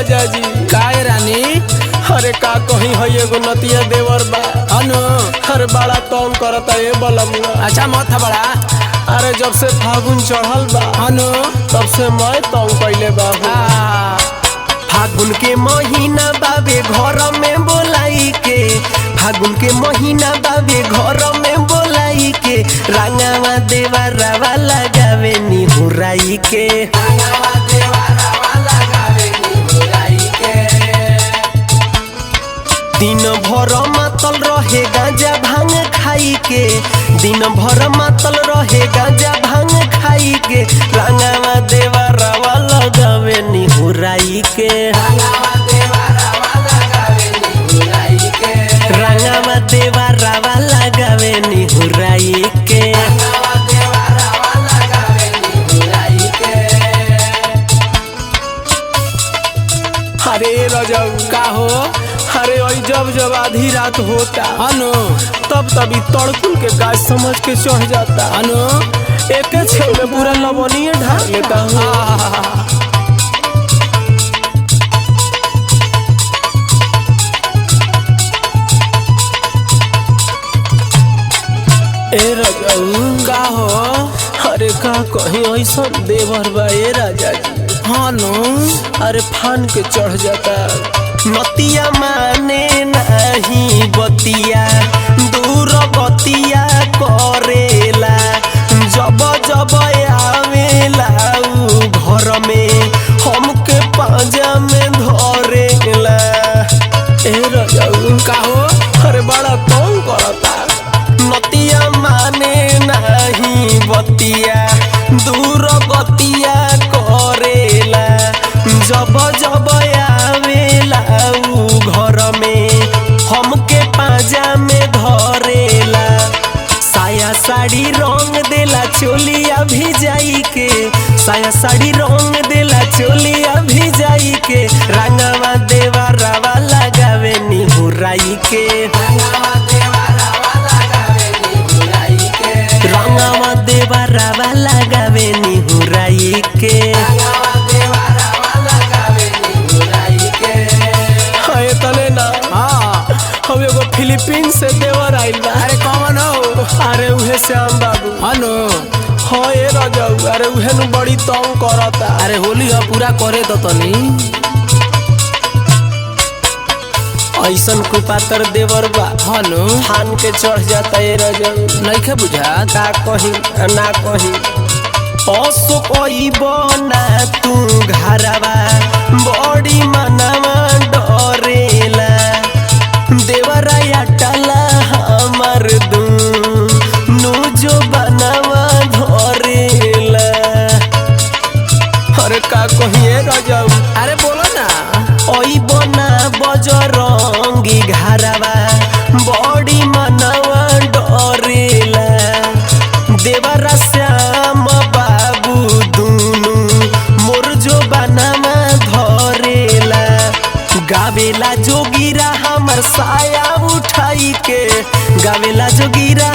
राजा जी काय रानी अरे का कहीं है एगो नतिया देवर बा अनु अरे बड़ा तंग करता ये बलमुआ। अच्छा मत बड़ा अरे जब से फागुन चढ़ल बा अनु तब से मैं तंग कैले बा। फागुन के महीना बाबे घर में बोलाई के, फागुन के महीना बाबे घर में बोलाई के, रंगावा देवरवा लगावे निहुराई के, दिन भर मातल रहे गांजा भांग खाई के, दिन भर मातल रहे गांजा भांग खाई के, रंगावा देवरवा लगावे निहुराई के, रंगावा देवरवा लगावे निहुराई के। अरे रजब का हो अरे वही जब जब आधी रात होता अनु तब तभी तड़कुल के गाय समझ के चढ़ जाता। अनु एक छे में पूरा लवणीय ढाल लेता हूँ। ए रजऊ का हो अरे का कहीं ऐसा देवर बा ए राजा जी। अनु अरे फान के चढ़ जाता नतिया माने नहीं बतिया, दूर बतिया करेला, जब जब आवेला उ घर में हमके पांजा में धरेला। ए रजऊ का हो अरे बड़ा तंग करता नतिया माने नहीं बतिया, दूर बतिया करेला, जब जब आवेला उ घर में हमके पांजा में धरेला, साया साड़ी रंग देला चोलिया भिजाई के, साया साड़ी रंग देला चोलिया भिजाई के, रंगावा देवरवा लगावे निहुराई के, रंगावा देवरवा लगावे निहुराई के। तने ना हम एगो फिलीपीन से देवर आइल बा। अरे कौन हो अरे उहे श्याम बाबू अनु हाँ ए रजऊ अरे उहे नु बड़ी तंग करता। अरे होली हो पूरा करे तो तनी ऐसन कुपातर देवर बा अनु फान के चढ़ जाता ए रजऊ। नइखे बुझा का कहीं ना कहीं असो कोई बना तू घरवा बड़ी मनवा डरेला, देवराया टला हमर दूनु जो बनवा धरेला। अरे का कहिए रजऊ अरे बोलो ना ओई बना बजरंगी घरवा बड़ी मनवा डरेला, देवरा श्याम बाबू दूनु मोर जो बनवा धरेला, गावेला जोगीरा हमर साया उठाई के, गावेला जोगीरा